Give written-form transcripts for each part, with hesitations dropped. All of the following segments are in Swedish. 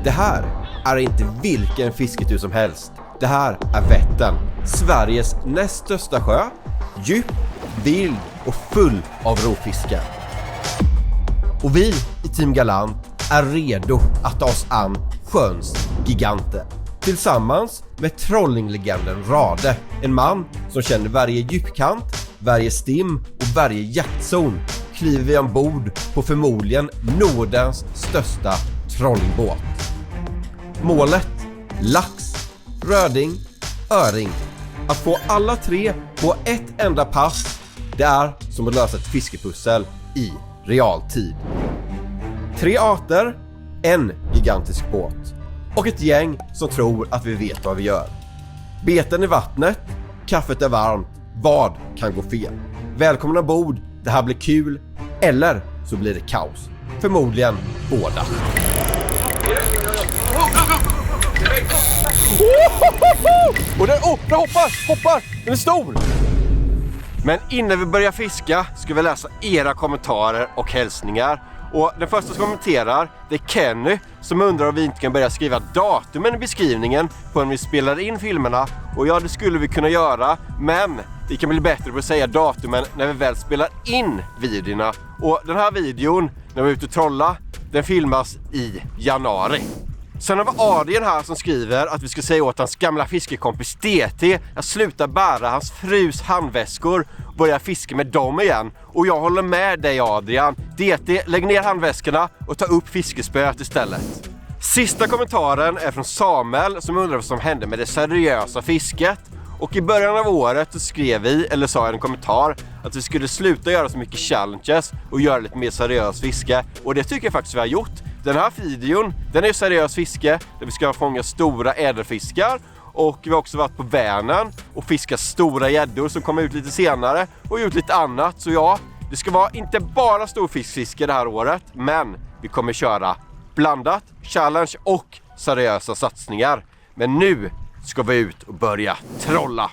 Det här är inte vilken fisketur som helst. Det här är Vättern, Sveriges näst största sjö, djup, vild och full av rovfiskar. Och vi i Team Galant är redo att ta oss an sjöns giganter. Tillsammans med trollinglegenden Rade, en man som känner varje djupkant, varje stim och varje jaktzon, kliver vi ombord på förmodligen Nordens största trollingbåt. Målet? Lax, röding, öring. Att få alla tre på ett enda pass, det är som att lösa ett fiskepussel i realtid. 3 arter, en gigantisk båt och ett gäng som tror att vi vet vad vi gör. Beten i vattnet, kaffet är varmt, vad kan gå fel? Välkomna ombord, det här blir kul, eller så blir det kaos. Förmodligen båda. Och den hoppar, den är stor! Men innan vi börjar fiska ska vi läsa era kommentarer och hälsningar. Och den första som kommenterar, det är Kenny, som undrar om vi inte kan börja skriva datumen i beskrivningen på när vi spelar in filmerna. Och ja, det skulle vi kunna göra, men vi kan bli bättre på att säga datumen när vi väl spelar in videorna. Och den här videon, när vi är ute och trolla, den filmas i januari. Sen har vi Adrian här som skriver att vi ska säga åt hans gamla fiskekompis DT att sluta bära hans frus handväskor och börja fiska med dem igen. Och jag håller med dig, Adrian. DT, lägg ner handväskorna och ta upp fiskespöet istället. Sista kommentaren är från Samuel som undrar vad som hände med det seriösa fisket. Och i början av året så skrev vi, eller sa jag en kommentar, att vi skulle sluta göra så mycket challenges och göra lite mer seriös fiske. Och det tycker jag faktiskt vi har gjort. Den här videon, den är seriös fiske där vi ska fånga stora ädelfiskar. Och vi har också varit på Vänern och fiskat stora gäddor som kommer ut lite senare och gjort lite annat. Så ja, det ska vara inte bara storfiskfiske det här året, men vi kommer köra blandat, challenge och seriösa satsningar. Men nu ska vi ut och börja trolla.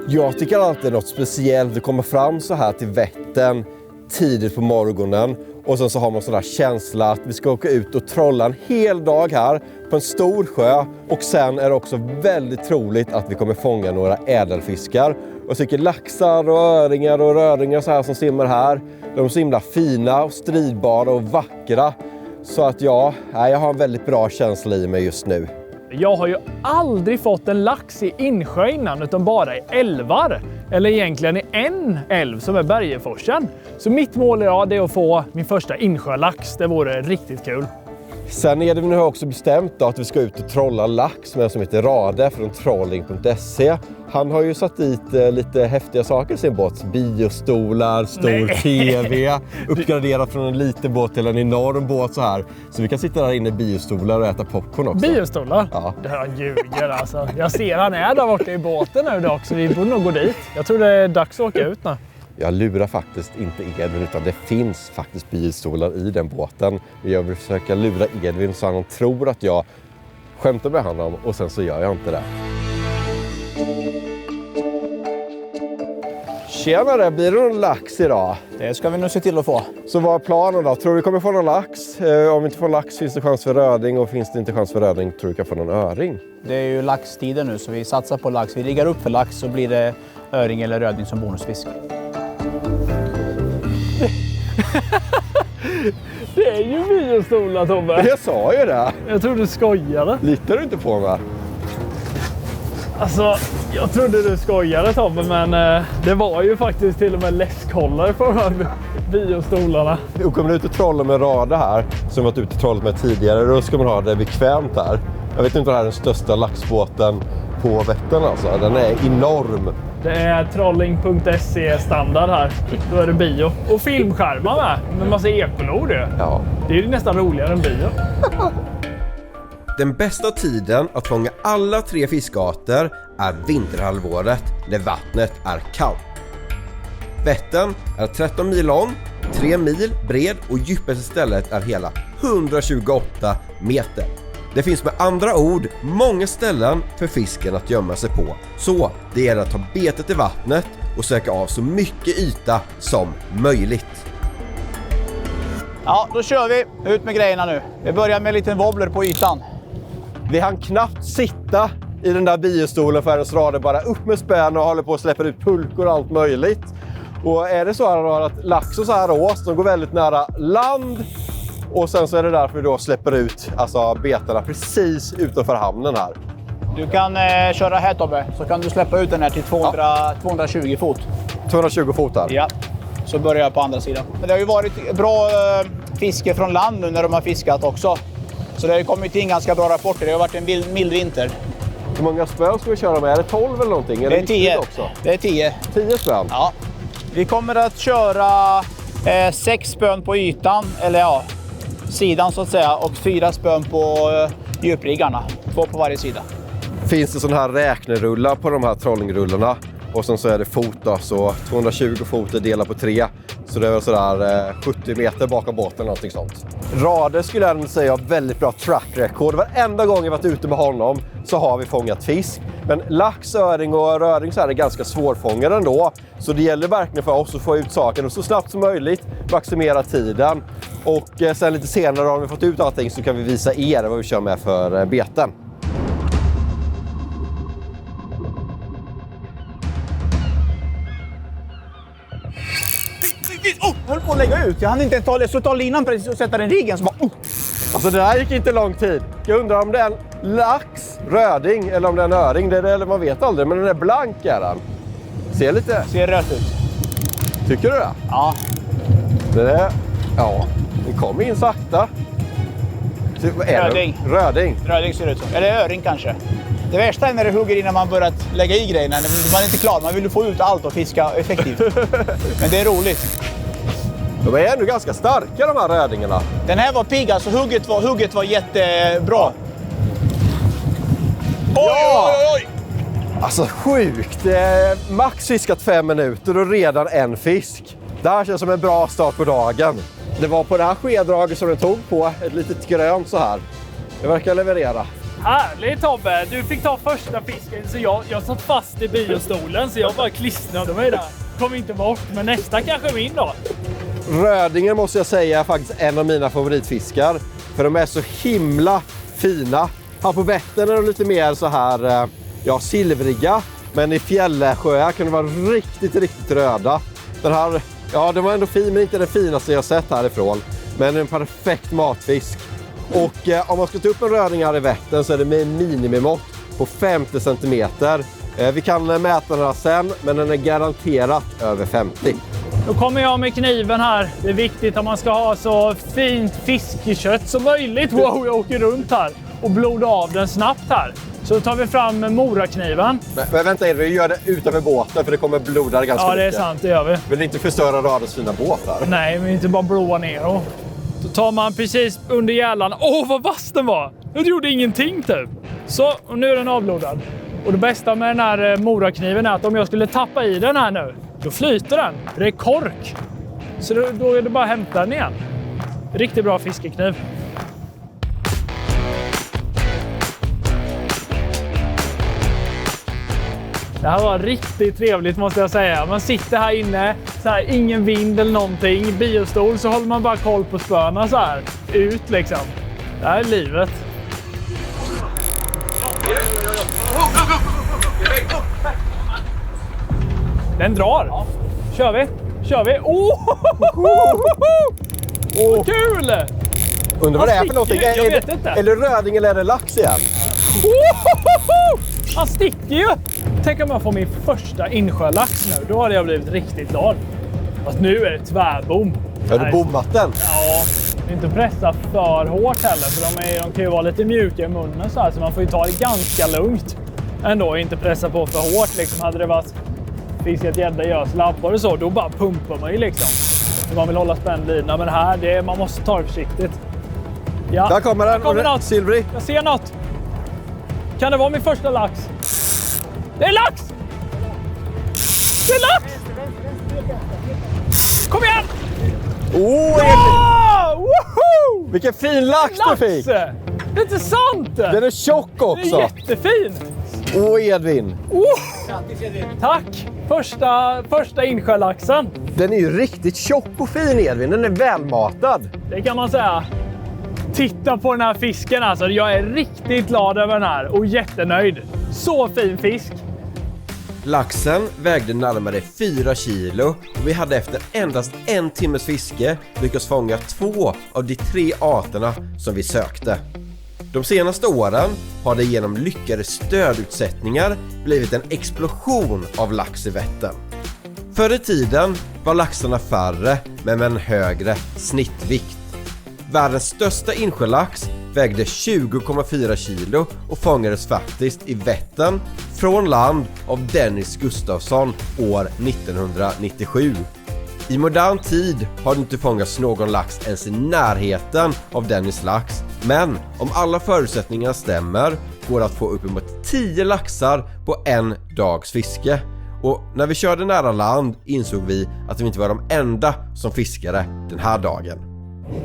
Jag tycker alltid något speciellt att komma fram så här till Vättern tidigt på morgonen. Och sen så har man sån där känsla att vi ska åka ut och trolla en hel dag här på en stor sjö. Och sen är det också väldigt troligt att vi kommer fånga några ädelfiskar. Och jag tycker laxar och öringar och röringar så här som simmar här, de är så himla fina och stridbara och vackra. Så att jag har en väldigt bra känsla i mig just nu. Jag har ju aldrig fått en lax i insjö innan, utan bara i älvar. Eller egentligen i en älv som är Bergeforsen. Så mitt mål idag är att få min första insjölax. Det vore riktigt kul. Sen är det vi nu också bestämt då, att vi ska ut och trolla lax med en som heter Rade från trolling.se. Han har ju satt dit lite häftiga saker i sin båt. Biostolar, stor tv, uppgraderat från en liten båt till en enorm båt så här. Så vi kan sitta där inne i biostolar och äta popcorn också. Biostolar? Ja. Det här ljuger alltså. Jag ser han är där borta i båten nu dock, så vi borde nog gå dit. Jag tror det är dags att åka ut nu. Jag lurar faktiskt inte Edvin, utan det finns faktiskt biostolar i den båten. Jag vill försöka lura Edvin så han tror att jag skämtar med honom och sen så gör jag inte det. Tjenare, blir det någon lax idag? Det ska vi nog se till att få. Så vad är planen då? Tror du kommer få någon lax? Om vi inte får lax finns det chans för röding, och finns det inte chans för röding tror du kan få någon öring? Det är ju laxtider nu så vi satsar på lax. Vi riggar upp för lax så blir det öring eller röding som bonusfisk. Det är ju biostolar, Tobbe. Jag sa ju det. Jag trodde du skojade. Litar du inte på mig? Alltså, jag trodde du skojade, Tobbe, men det var ju faktiskt till och med läskhållare på de här biostolarna. Och kommer du ut och trolla med Rade här, som varit ute och trollat med tidigare, då ska man ha det bekvämt här. Jag vet inte om det här är den största laxbåten på Vättern alltså. Den är enorm. Det är trolling.se standard här. Då är det bio. Och filmskärmar med massa ekolod. Ja. Det är ju nästan roligare än bio. Den bästa tiden att fånga alla 3 fiskarter är vinterhalvåret när vattnet är kallt. Vättern är 13 mil lång, 3 mil bred och djupaste stället är hela 128 meter. Det finns med andra ord många ställen för fisken att gömma sig på. Så det gäller att ta betet i vattnet och söka av så mycket yta som möjligt. Ja, då kör vi. Ut med grejerna nu. Vi börjar med en liten wobbler på ytan. Vi hann knappt sitta i den där biostolen förrän Rade bara upp med spön och håller på att släppa ut pulkor och allt möjligt. Och är det så här att lax och så här ås, de går väldigt nära land. Och sen så är det därför vi då släpper ut betarna precis utanför hamnen här. Du kan köra här Tobbe, så kan du släppa ut den här till 220 fot. 220 fot där. Ja, så börjar jag på andra sidan. Men det har ju varit bra fiske från land nu när de har fiskat också. Så det har kommit in ganska bra rapporter. Det har varit en mild vinter. Hur många spön ska vi köra med? Är det 12 eller någonting? Det är 10. Också? Det är 10. 10 spön? Ja. Vi kommer att köra 6 spön på ytan, eller ja, sidan så att säga, och 4 spön på djupriggarna. 2 på varje sida. Finns det sådana här räknerullar på de här trollingrullarna? Och sen så är det fot då, så 220 fot är delat på 3. Så det är väl sådär 70 meter bakom båten eller någonting sånt. Rade skulle jag säga har väldigt bra track record. Varenda gång jag varit ute med honom så har vi fångat fisk. Men lax, öring och röring så här är ganska svårfångade ändå. Så det gäller verkligen för oss att få ut saken så snabbt som möjligt, maximera tiden. Och sen lite senare har vi fått ut allting så kan vi visa er vad vi kör med för beten. Jag höll på att lägga ut. Jag hann inte ta linan precis och sätta den riggen. Så bara, Alltså det här gick inte lång tid. Jag undrar om det är en lax, röding eller om det är en öring. Det är det, eller man vet aldrig, men den är blank är den. Ser lite... Ser rött ut. Tycker du det? Ja. Det är... Ja, den kommer in sakta. Röding. Röding. Röding ser det ut som. Eller öring kanske. Det värsta är när det hugger innan man börjat lägga i grejerna. Man är inte klar, man vill ju få ut allt och fiska effektivt. Men det är roligt. De är ändå ganska starka de här rödingarna. Den här var pigg, alltså hugget var jättebra. Oj! Alltså sjukt. Max fiskat 5 minuter och redan en fisk. Det här känns som en bra start på dagen. Det var på det här skedraget som den tog på. Ett litet grönt så här. Det verkar leverera. Härligt Tobbe! Du fick ta första fisken så jag satt fast i biostolen så jag bara klistrade mig där. Kom inte bort, men nästa kanske min då. Rödingen måste jag säga är faktiskt en av mina favoritfiskar. För de är så himla fina. Här på Vättern är de lite mer så här, silvriga. Men i fjällsjöar kan de vara riktigt röda. Den här, den var ändå fin men inte den finaste jag sett härifrån. Men en perfekt matfisk. Och om man ska ta upp en röding här i Vättern så är det med minimimått på 50 cm. Vi kan mäta den här sen, men den är garanterat över 50. Då kommer jag med kniven här. Det är viktigt att man ska ha så fint fiskekött som möjligt. Wow, jag åker runt här och blodar av den snabbt här. Så tar vi fram morakniven. Men vänta, vi gör det utanför båten för det kommer bloda ganska mycket. Ja, det är sant, det gör vi. Vill inte förstöra Rades fina båtar? Nej, men inte bara blåa ner då. Då tar man precis under gällan. Åh, vad vass den var! Det gjorde ingenting typ. Så, och nu är den avblodad. Och det bästa med den här morakniven är att om jag skulle tappa i den här nu, då flyter den. För det är kork. Så då är det bara att hämta den igen. Riktigt bra fiskekniv. Det här var riktigt trevligt måste jag säga. Man sitter här inne, så här, ingen vind eller någonting. Biostol, så håller man bara koll på spöna så här. Ut liksom. Det här är livet. Den drar. Kör vi? Kör vi? Åh, kul! Undrar vad det är för någonting. Jag vet inte. Eller röding eller är det lax igen? Han sticker ju! Tänk om jag får min första insjölax nu. Då hade jag blivit riktigt glad. Fast nu är det tvärbom. Har du bommat den? Ja, inte pressa för hårt heller. För de kan ju vara lite mjuka i munnen så här. Så man får ju ta det ganska lugnt. Ändå inte pressa på för hårt. Liksom, hade det varit fiskat gädda, görs, lappar och så. Då bara pumpar man ju liksom. För man vill hålla spänd lina. Men här, man måste ta det försiktigt. Ja, där kommer den. Kommer något. Silvrig. Jag ser något. Kan det vara min första lax? Det är lax! Det är lax! Kom igen! Woho! Vilken fin lax du fick! Det är inte sant! Den är tjock också! Den är jättefin! Edvin! Tack! Första insjölaxen. Den är ju riktigt tjock och fin, Edvin. Den är välmatad. Det kan man säga. Titta på den här fisken alltså. Jag är riktigt glad över den här och jättenöjd. Så fin fisk. Laxen vägde närmare 4 kilo och vi hade efter endast 1 timmes fiske lyckats fånga 2 av de 3 arterna som vi sökte. De senaste åren har det genom lyckade stödutsättningar blivit en explosion av lax i Vättern. Förr i tiden var laxarna färre men med en högre snittvikt. Världens största insjölax vägde 20,4 kilo och fångades faktiskt i Vättern från land av Dennis Gustafsson år 1997. I modern tid har det inte fångats någon lax ens i närheten av Dennis lax, men om alla förutsättningar stämmer går det att få uppemot 10 laxar på en dags fiske. Och när vi körde nära land insåg vi att vi inte var de enda som fiskade den här dagen.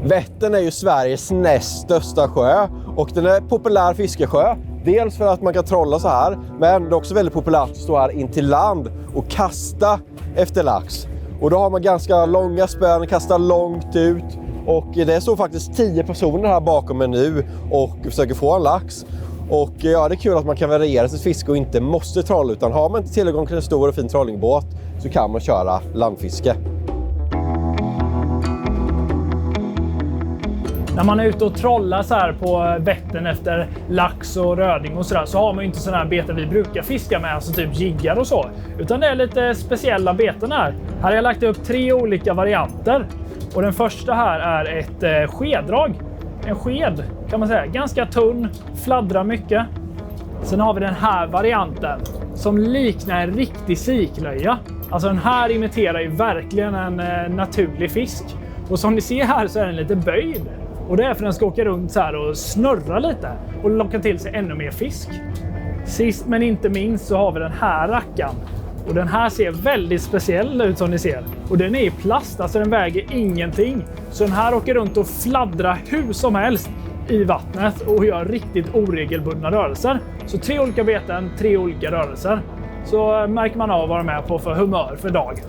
Vättern är ju Sveriges näst största sjö och den är populär fiskesjö. Dels för att man kan trolla så här, men det är också väldigt populärt att stå här in till land och kasta efter lax. Och då har man ganska långa spön, kastar långt ut. Och det står faktiskt 10 personer här bakom mig nu och försöker få en lax. Och ja, det är kul att man kan variera sitt fiske och inte måste trolla, utan har man inte tillgång till en stor och fin trollingbåt så kan man köra landfiske. När man är ute och trollar så här på Vättern efter lax och röding och sådär, så har man ju inte sådana här beten vi brukar fiska med, alltså typ jiggar och så. Utan det är lite speciella beten här. Här har jag lagt upp 3 olika varianter. Och den första här är ett skeddrag. En sked kan man säga, ganska tunn, fladdrar mycket. Sen har vi den här varianten som liknar en riktig siklöja. Alltså den här imiterar ju verkligen en naturlig fisk. Och som ni ser här så är den lite böjd. Och det är för att den ska åka runt så här och snurra lite och locka till sig ännu mer fisk. Sist men inte minst så har vi den här rackan. Och den här ser väldigt speciell ut som ni ser. Och den är i plast, alltså den väger ingenting. Så den här åker runt och fladdrar hur som helst i vattnet och gör riktigt oregelbundna rörelser. Så 3 olika beten, 3 olika rörelser. Så märker man av vad de är på för humör för dag.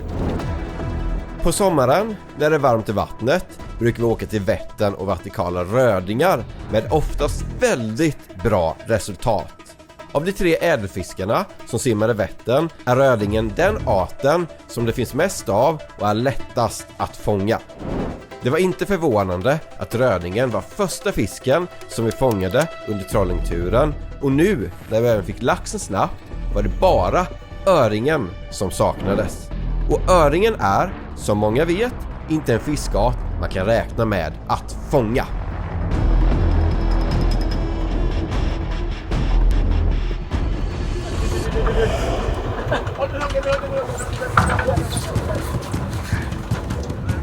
På sommaren, när det är varmt i vattnet, brukar vi åka till Vättern och vertikala rödingar med oftast väldigt bra resultat. Av de 3 ädelfiskarna som simmar i Vättern är rödingen den arten som det finns mest av och är lättast att fånga. Det var inte förvånande att rödingen var första fisken som vi fångade under trollingturen, och nu när vi även fick laxen snabbt var det bara öringen som saknades. Och öringen är, som många vet, inte en fiskart man kan räkna med att fånga.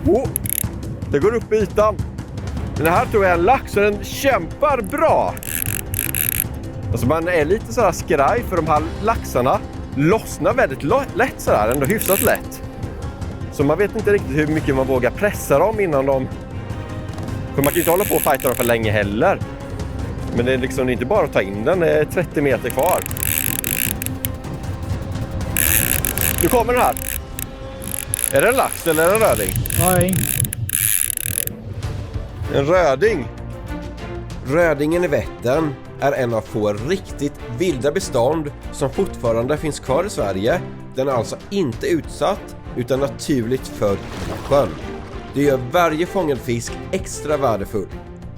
Oh, det går upp i ytan. Den här tror jag är en lax och den kämpar bra. Alltså man är lite sådär skraj för de här laxarna lossnar väldigt lätt sådär, ändå hyfsat lätt. Så man vet inte riktigt hur mycket man vågar pressa dem innan de... För man kan ju inte hålla på och fighta dem för länge heller. Men det är liksom inte bara att ta in den, det är 30 meter kvar. Nu kommer den här. Är det en lax eller en röding? Nej. En röding. Rödingen i Vättern är en av få riktigt vilda bestånd som fortfarande finns kvar i Sverige. Den är alltså inte utsatt utan naturligt född i sjön. Det gör varje fångad fisk extra värdefull.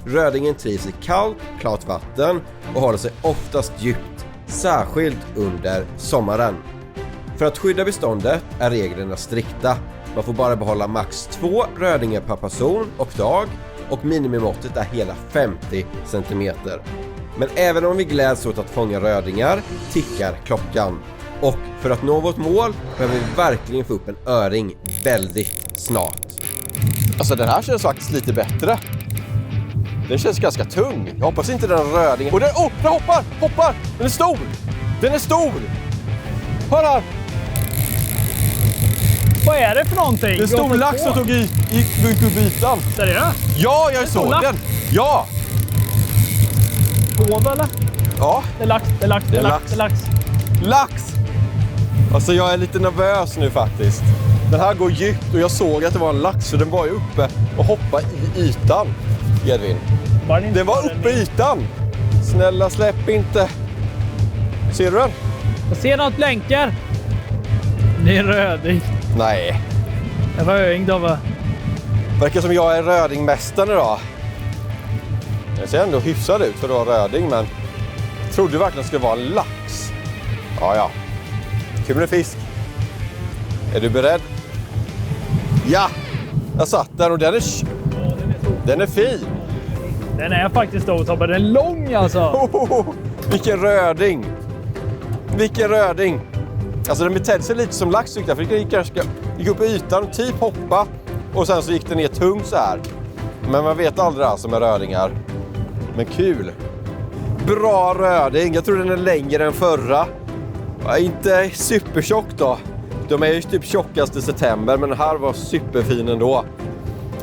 Rödingen trivs i kallt, klart vatten och håller sig oftast djupt, särskilt under sommaren. För att skydda beståndet är reglerna strikta. Man får bara behålla max 2 rödingar per person och dag, och minimimåttet är hela 50 cm. Men även om vi gläds åt att fånga rödingar tickar klockan. Och för att nå vårt mål behöver vi verkligen få upp en öring väldigt snart. Alltså den här känns faktiskt lite bättre. Den känns ganska tung. Jag hoppas inte den rödingen... Och den hoppar! Den är stor! Den är stor! Hör här! Vad är det för någonting? Det är en stor lax som tog i ytan. Seriöst? Ja, jag såg den! Ja! Hov eller? Ja. Det är lax. Lax! Alltså jag är lite nervös nu faktiskt. Den här går djupt och jag såg att det var en lax så den var ju uppe och hoppade i ytan, Edvin. Den var uppe i ytan. Snälla släpp inte. Ser du den? Jag ser något blänker. Det är röding. Nej. Det var öing då va? Verkar som jag är rödingmästaren idag. Det ser ändå hyfsad ut för att vara röding, men jag trodde verkligen det skulle vara en lax. Ja. Kul med fisk. Är du beredd? Ja! Jag satt där och den är fin. Den är faktiskt då, Tobbe. Den är lång alltså. Vilken röding. Vilken röding. Alltså den betedde sig lite som lax tyckte jag. För det gick upp i ytan, typ hoppa. Och sen så gick den ner tungt så här. Men man vet aldrig alltså med rödingar. Men kul. Bra röding. Jag tror den är längre än förra. Inte supertjock då. De är ju typ tjockast i september. Men den här var superfin ändå.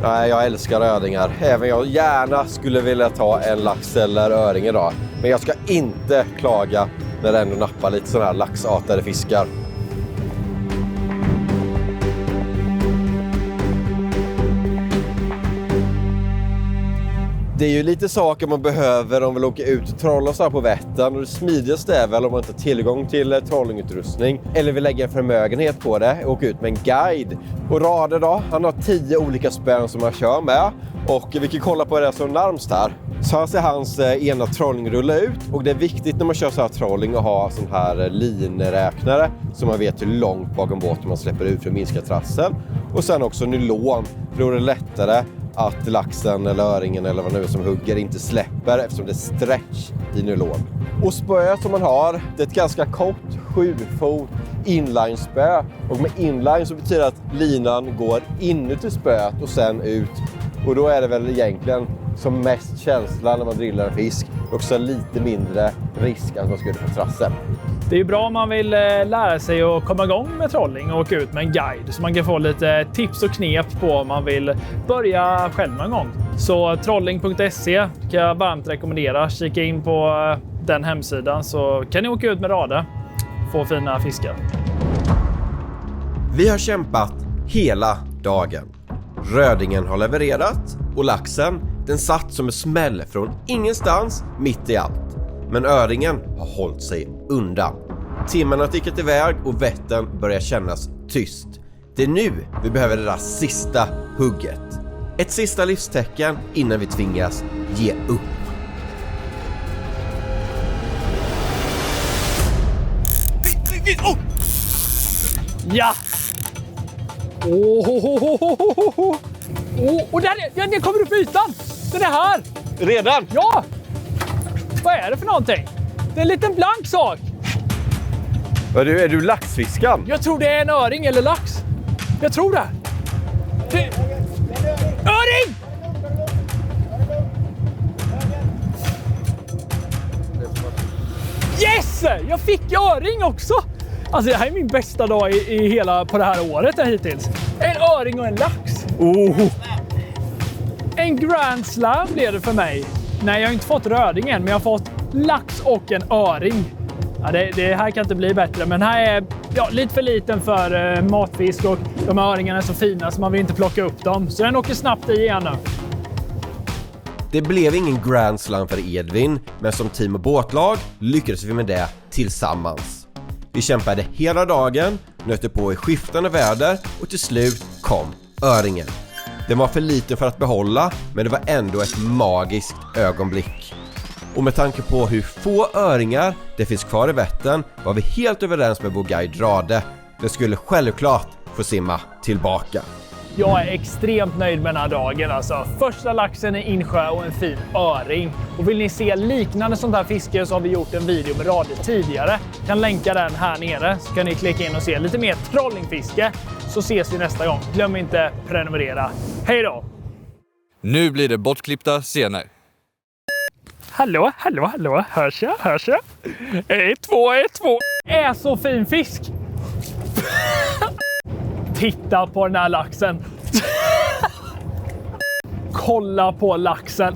Nej, jag älskar rödingar. Även jag gärna skulle vilja ta en lax eller öring idag. Men jag ska inte klaga när det ändå nappar lite sådana här laxartade fiskar. Det är ju lite saker man behöver om man vill åka ut och trolla så här på Vättern. Och det smidigaste är väl om man inte har tillgång till trollingutrustning. Eller vill lägga en förmögenhet på det och åka ut med en guide. Och Rade då, han har 10 olika spön som han kör med. Och vi kan kolla på det som närmst här. Så här ser hans ena trolling rulla ut. Och det är viktigt när man kör så här trolling att ha sån här linräknare. Så man vet hur långt bakom båten man släpper ut för att minska trassel. Och sen också nylon. Då är det lättare att laxen eller öringen eller vad nu är som hugger inte släpper eftersom det är stretch i nylon. Och spöet som man har, det är ett ganska kort 7-fot inline-spö. Och med inline så betyder det att linan går inuti spöet och sen ut. Och då är det väl egentligen som mest känsla när man drillar en fisk. Också lite mindre risk att man skulle få trassel. Det är ju bra om man vill lära sig att komma igång med trolling och åka ut med en guide. Så man kan få lite tips och knep på om man vill börja själv någon gång. Så trolling.se kan jag varmt rekommendera. Kika in på den hemsidan så kan ni åka ut med Rade och få fina fiskar. Vi har kämpat hela dagen. Rödingen har levererat och laxen, den satt som en smäll från ingenstans mitt i allt. Men öringen har hållit sig undan. Timmarna har tickat iväg och Vättern börjar kännas tyst. Det är nu vi behöver det där sista hugget. Ett sista livstecken innan vi tvingas ge upp. Ja! Och den kommer upp i ytan! Den är här! Redan? Ja! Vad är det för någonting? Det är en liten blank sak. Är du laxfiskan? Jag tror det är en öring eller lax. Jag tror det. Öring! Yes! Jag fick öring också! Alltså det här är min bästa dag i hela på det här året hittills. En öring och en lax. En Grand Slam blev det för mig. Nej, jag har inte fått röding än, men jag har fått lax och en öring. Ja, det här kan inte bli bättre, men här är lite för liten för matfisk och de här öringarna är så fina så man vill inte plocka upp dem. Så den åker snabbt i igen nu. Det blev ingen Grand Slam för Edvin, men som team och båtlag lyckades vi med det tillsammans. Vi kämpade hela dagen, nötte på i skiftande väder och till slut kom öringen. Den var för liten för att behålla, men det var ändå ett magiskt ögonblick. Och med tanke på hur få öringar det finns kvar i Vättern var vi helt överens med vår guide Rade. Den skulle självklart få simma tillbaka. Jag är extremt nöjd med den här dagen. Alltså. Första laxen i insjö och en fin öring. Och vill ni se liknande sånt här fiske så har vi gjort en video med Rade tidigare. Kan länka den här nere så kan ni klicka in och se lite mer trollingfiske. Så ses vi nästa gång. Glöm inte prenumerera. Hej då! Nu blir det bortklippta scener. Hallå. Hörs jag? 1, 2, 1, 2. Är så fin fisk. Titta på den här laxen. Kolla på laxen.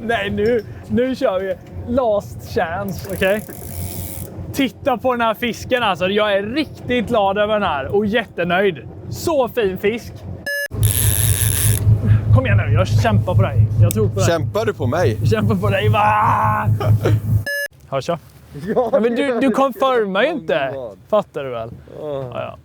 Nej, nu kör vi last chance, okej? Titta på den här fisken alltså. Jag är riktigt glad över den här och jättenöjd. Så fin fisk. Kom igen nu, jag kämpar på dig. Jag tror på dig. Kämpar du på mig? Jag kämpar på dig, va? Hörs jag? Ja, men du confirmar ju inte. Fattar du väl? Ja, ja.